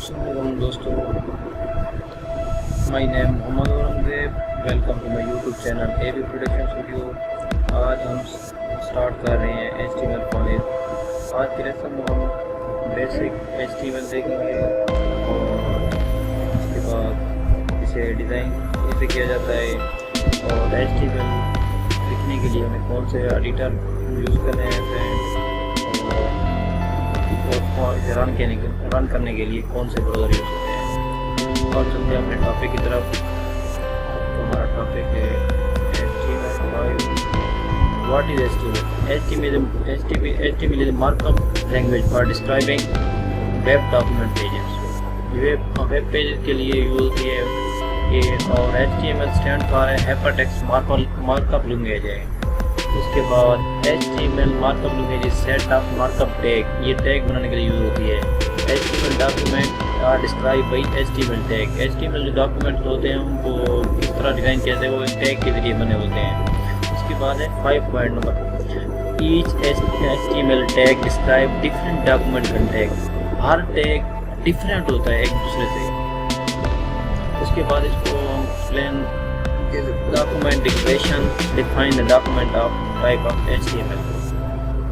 Assalamualaikum दोस्तों, my name Mohammad Aurangzeb. Welcome to my YouTube channel AB production studio. आज हम start कर रहे हैं HTML कॉलेज। आज की लेसन में हम बेसिक HTML देखेंगे और उसके बाद इसे डिज़ाइन कैसे किया जाता है और HTML लिखने के लिए हमें कौन से एडिटर यूज़ करने हैं और इसे रन करने के लिए कौन से ब्राउज़र यूज़ करते हैं। और चलते हैं अपने टॉपिक की तरफ। तो हमारा टॉपिक है HTML5। What is HTML is markup language for describing web document pages. Web page के लिए यूज़ होती है ये। और HTML stand for hypertext markup language है। उसके बाद HTML markup language set of markup tag, ये टैग बनाने के लिए यूज़ होती है। HTML document are describe by HTML टैग। HTML जो डॉक्यूमेंट होते हैं उनको किस तरह डिज़ाइन किया जाए वो एक टैग के जरिए बने होते हैं। उसके बाद है 5 point number, each HTML tag describe different document content. हर टैग डिफरेंट होता है एक दूसरे से। उसके बाद इसको explain document declaration, define the document of type of HTML।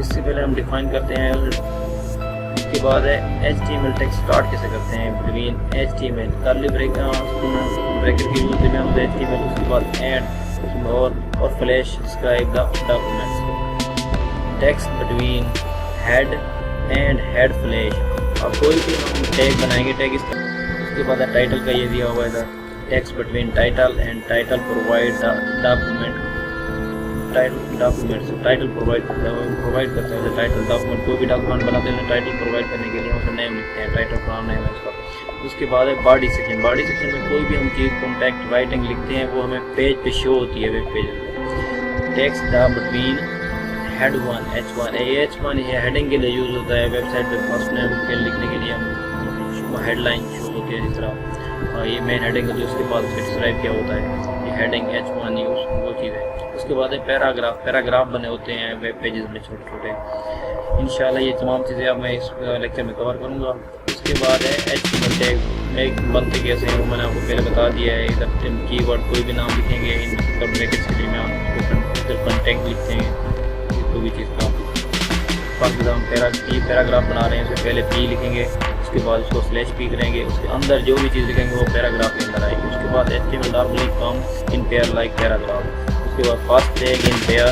इससे पहले हम डिफाइन करते हैं। उसके बाद है HTML टेक्स्ट स्टार्ट कैसे करते हैं बिटवीन HTML कर्ली ब्रैकेट की यूज में हम HTML। उसके बाद एंड और flash describe the documents. Text between head and head flash. और कोई भी हम टैग बनाएंगे टैग इस तरह। उसके बाद टाइटल का ये दिया हुआ है text between title and title provide the document title provide करते हैं टाइटल डॉक्यूमेंट। कोई भी डॉक्यूमेंट बनाते हैं टाइटल प्रोवाइड करने के लिए हम उसे नेम लिखते हैं, टाइटल का नेम है उसका। उसके बाद है बॉडी सेक्शन। बॉडी सेक्शन में कोई भी हम चीज़ कॉन्टैक्ट राइटिंग लिखते हैं वो हमें पेज पे शो होती है वेब पेज में। Text the between head 1 H1 ये हेडिंग के लिए यूज़ होता है। वेबसाइट पे फर्स्ट नेम के लिखने के लिए हम हेडलाइन शो होती है जिस तरह। और ये मेन हेडिंग है जो उसके बाद से डिस्क्राइब किया होता है। ये हेडिंग H1 यूज वो चीज़ है। उसके बाद है पैराग्राफ बने होते हैं वेब पेजेस में छोटे छोटे। इंशाल्लाह ये तमाम चीज़ें अब मैं इस लेक्चर में कवर करूँगा। उसके बाद है HTML टैग एक बनते कैसे हैं वो मैंने आपको पहले बता दिया है। इधर कीवर्ड कोई भी नाम लिखेंगे इनमें ब्रैकेट्स के लिए में हम कंटेंट लिखते हैं कोई भी चीज़ का। फर्स्ट हम पैराग्राफ बना रहे हैं उससे पहले P लिखेंगे, उसके बाद उसको स्लैश P करेंगे, उसके अंदर जो भी चीज़ लिखेंगे वो पैराग्राफ के अंदर आएगी। उसके बाद HTML document come in pair like paragraph. उसके बाद first tag in pair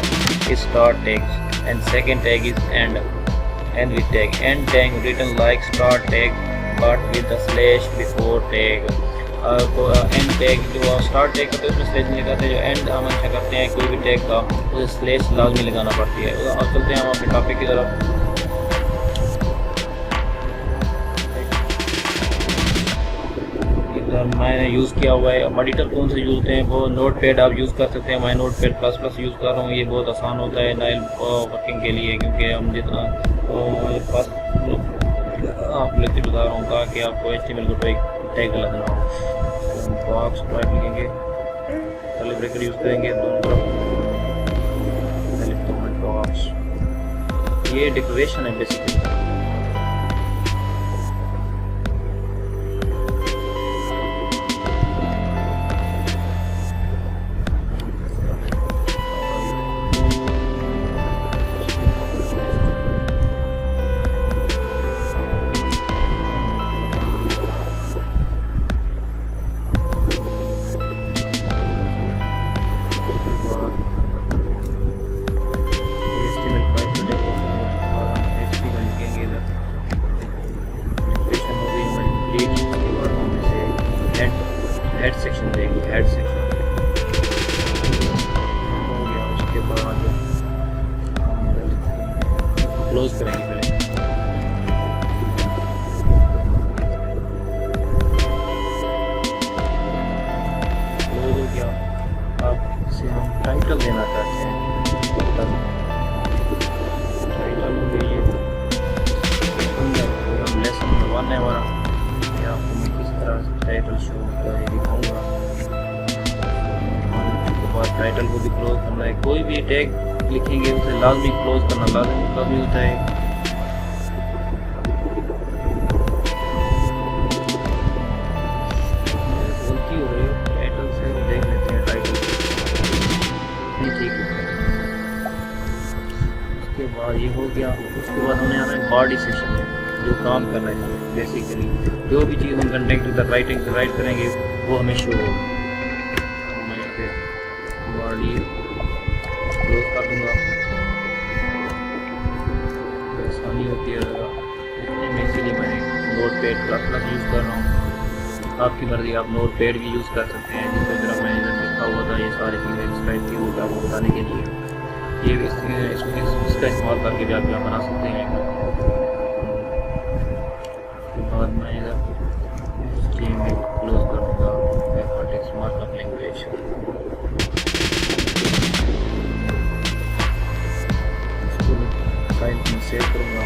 is start tag and second tag is end with tag. End tag written like start tag but with the slash before tag. End tag जो start tag करते हैं उसमें slash नहीं लगाते, जो and हम अच्छा करते हैं कोई भी टैग का उसे स्लैश लाजमी लगाना पड़ती है। और चलते हैं हम अपने टॉपिक की तरफ। मैंने यूज़ किया हुआ है। अब एडिटर कौन से यूज़ होते हैं वो नोटपैड आप यूज़ कर सकते हैं। मैं नोटपैड प्लस यूज़ कर रहा हूँ। ये बहुत आसान होता है नाइल वर्किंग के लिए, क्योंकि हम जितना आप लेते बता रहा हूँ ताकि आपको HTML को टैग लगाना हो। बॉक्स टाइप लिखेंगे, कर्ली ब्रैकेट यूज़ करेंगे दोनों तरफ। बॉक्स ये डेकोरेशन है बेसिकली। हेड सेक्शन देंगे, हेड सेक्शन हो गया। उसके बाद क्लोज करेंगे पहले। क्लोज हो गया। अब इसे हम टाइटल देना चाहते हैं। टाइटल हो गई है हम लेसन नंबर 1 है हमारा। आपको मैं किस तरह से टाइटल शो होता है दिखाऊंगा। उसके बाद टाइटल को भी क्लोज करना है। कोई भी टैग लिखेंगे उसे लाजमी क्लोज करना लाजमी होता है। बॉडी सेक्शन है जो काम कर रहा है। बेसिकली जो भी चीज़ हम कंटेंट उधर राइटिंग से राइट करेंगे वो हमें शो होगा। मैं यहाँ पे बॉडी क्लोज कर दूँगा, आसानी होती है लिखने में, इसीलिए मैं नोटपैड प्लस यूज़ कर रहा हूँ। आपकी मर्ज़ी, आप नोटपैड भी यूज़ कर सकते हैं जिसमें तरह मैंने इधर लिखा हुआ था ये सारी चीज़ें इस टाइप की होगा वो बताने के लिए। ये भी इसका इस्तेमाल करके भी आप यहाँ बना सकते हैं। उसके बाद मैं इधर क्लोज कर दूँगा मैथमेटिक्स मार्कअप लैंग्वेज। फाइल में सेव करूँगा।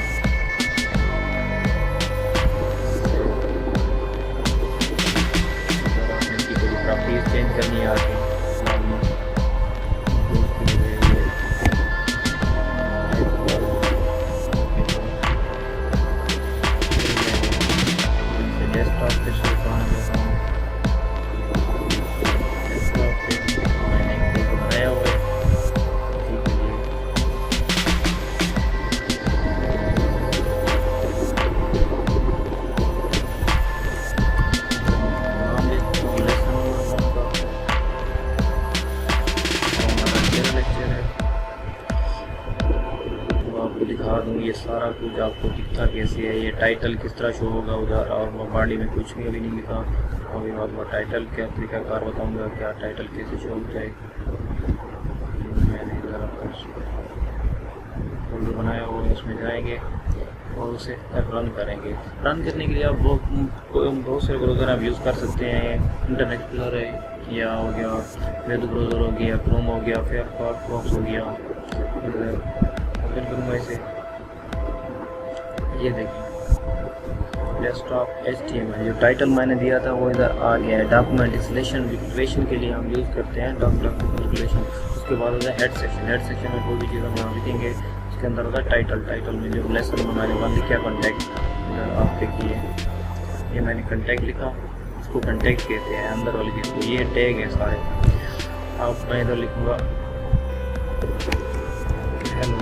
प्रॉपर्टीज चेंज करनी है आगे डेस्कटॉप पे शो करना देता हूँ। डेस्कटॉप पे मैंने एक बनाया हुआ है इसी के लिए। नाम देता हूँ लेसन नंबर 1 का, हमारा अगला लेक्चर है तो आपको दिखा दूँ ये सारा कुछ आपको दिखता कैसे है, ये टाइटल किस तरह शो होगा उधर। और बॉडी में कुछ भी अभी नहीं लिखा, अभी बाद में टाइटल क्या तरीकाकार बताऊंगा, क्या टाइटल कैसे शो होता है। मैंने इधर फोल्डर बनाया हुआ है, उसमें जाएंगे और उसे रन करेंगे। रन करने के लिए आप बहुत सारे ब्राउज़र आप यूज़ कर सकते हैं। इंटरनेट एक्सप्लोरर है या हो गया, वेब ब्राउज़र हो गया, क्रोम हो गया, फायरफॉक्स हो गया। ओपन करूँगा इसे, ये देखिए डेस्कटॉप HTML जो टाइटल मैंने दिया था वो इधर आ गया है। डॉक्यूमेंट इंस्टॉलेशन के लिए हम यूज़ करते हैं डॉक्यूमेंट इंस्टॉलेशन। उसके बाद होता है हेड सेक्शन में कोई भी चीज़ हम यहाँ लिखेंगे उसके अंदर होता है टाइटल में जो लेसन में मैंने वन लिखा कॉन्टैक्ट, इधर आप देखिए ये मैंने कॉन्टैक्ट लिखा, इसको कॉन्टैक्ट कहते हैं अंदर वाली चीज़ को। ये टैग है सारे। आप मैं इधर लिखूँगा हेलो,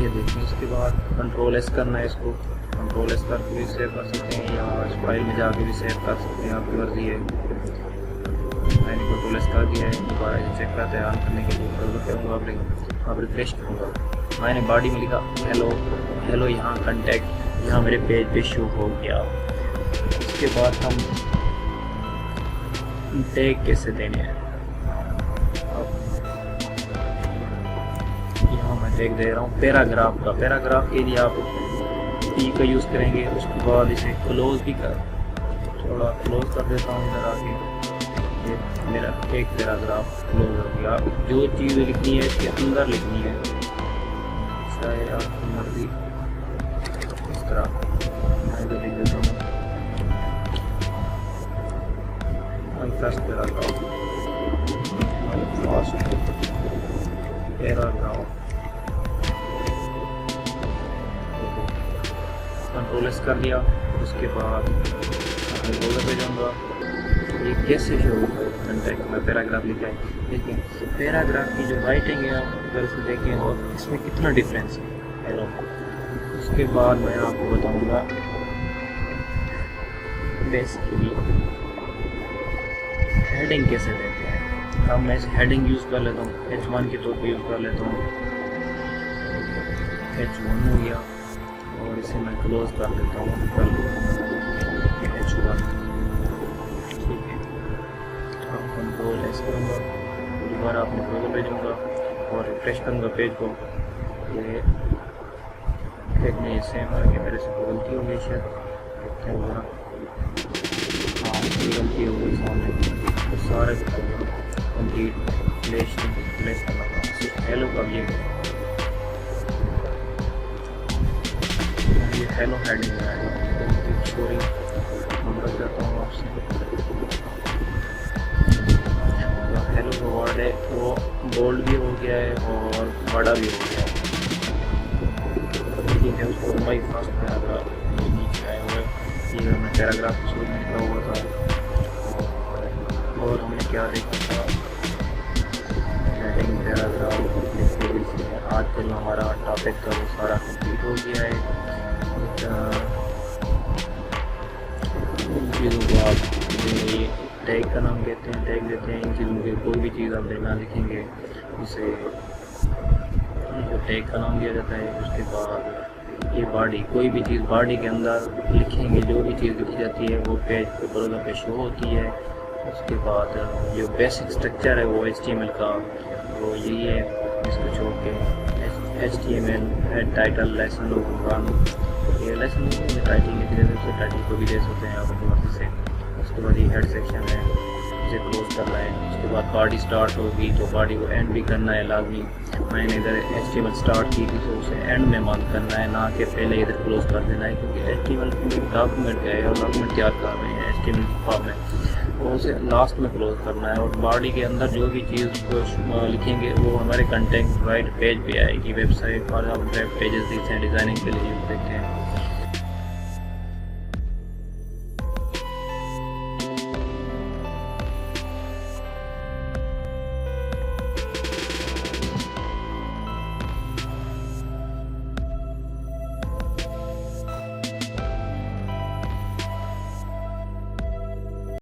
ये देखिए। इसके बाद कंट्रोल S करना है, इसको कंट्रोल S करके भी सेव कर सकते हैं या इस फाइल में जाके भी सेव कर सकते हैं, आपकी मर्जी है। मैंने कंट्रोल S कर दिया है। दोबारा इसे चेक करते हैं, ऑन करने के लिए करूँगा आप रिफ्रेश करूँगा। मैंने बॉडी में लिखा हेलो, यहाँ कॉन्टैक्ट, यहाँ मेरे पेज पे शो हो गया। उसके बाद हम टैग कैसे देने हैं, मैं टैग दे रहा हूँ पैराग्राफ का। पैराग्राफ के लिए आप P का यूज़ करेंगे। उसके बाद इसे क्लोज भी थोड़ा क्लोज कर देता हूँ इधर आके। ये मेरा एक पैराग्राफ क्लोज हो गया। जो चीज़ लिखनी है इसके अंदर लिखनी है, चाहे आपकी मर्जी। इस तरह मैं इधर लिख देता हूँ फर्स्ट पैराग्राफ, कंट्रोल S कर लिया। उसके बाद मैं ब्राउज़र पे जाऊँगा। ये कैसे शो होगा कॉन्टैक्ट में पैराग्राफ लिखा है। देखिए पैराग्राफ की जो राइटिंग है आप अगर से देखें और इसमें कितना डिफरेंस है। हेलो, उसके बाद मैं आपको बताऊँगा बेसिकली हेडिंग कैसे देते हैं। अब मैं इसे हेडिंग यूज़ कर लेता हूँ, H1 के तौर पे यूज़ कर लेता हूँ। H1 हो गया और इसे मैं क्लोज कर देता हूँ H1। ठीक है, अब कंट्रोल S करूँगा, दोबारा अपने ब्राउज़र पे जाऊँगा और रिफ्रेश करूँगा पेज को। ये देखने सेम है कि मेरे से गलती हो गई शायद, क्या हुआ? हाँ, गलती हो गई सामने। तो सारे कंप्लीट प्लेस करना था, सिर्फ हेलो कर लिए। ये हेलो हेडिंग है, सॉरी मैं बता देता हूँ आपसे। हेलो का वर्ड है वो बोल्ड भी हो गया है और बड़ा भी हो गया है। ठीक है, उसको भाई फर्स्ट पैराग्राफ नीचे आया हुआ है। ये हमने पैराग्राफ शुरू में लिखा हुआ था और हमने क्या देखा था, हेडिंग पैराग्राफ। आज कल हमारा टॉपिक का वो सारा कंप्लीट हो गया है। इन चीज़ों को आप ये टैग का नाम कहते हैं, टैग देते हैं। इन चीज़ों के कोई भी चीज़ आप दरमियान लिखेंगे उसे टैग का नाम दिया जाता है। उसके बाद ये बॉडी, कोई भी चीज़ बॉडी के अंदर लिखेंगे, जो भी चीज़ लिखी जाती है वो पेज पे ब्राउज़र पे शो होती है। उसके बाद जो बेसिक स्ट्रक्चर है वो HTML का वो यही है, इसको छोड़ के HTML head title lesson one, ये लेसन में टाइटल लिख दे सकते, टाइटल को भी दे सकते हैं आप अपनी मर्जी से। उसके बाद ये हेड सेक्शन है, इसे क्लोज करना है। उसके बाद बॉडी स्टार्ट होगी तो बॉडी को एंड भी करना है लाजमी। मैंने इधर HTML स्टार्ट की थी तो उसे एंड में बंद करना है, ना कि पहले इधर क्लोज कर देना है, क्योंकि HTML डॉक्यूमेंट है और डॉक्यूमेंट तैयार कर रहे हैं HTML फॉर्म में, तो उसे लास्ट में क्लोज करना है। और बॉडी के अंदर जो भी चीज़ को लिखेंगे वो हमारे कंटेंट राइट पेज पे आएगी। वेबसाइट पर आप वेब पेजेस देखते हैं डिज़ाइनिंग के लिए यूज़ करते हैं,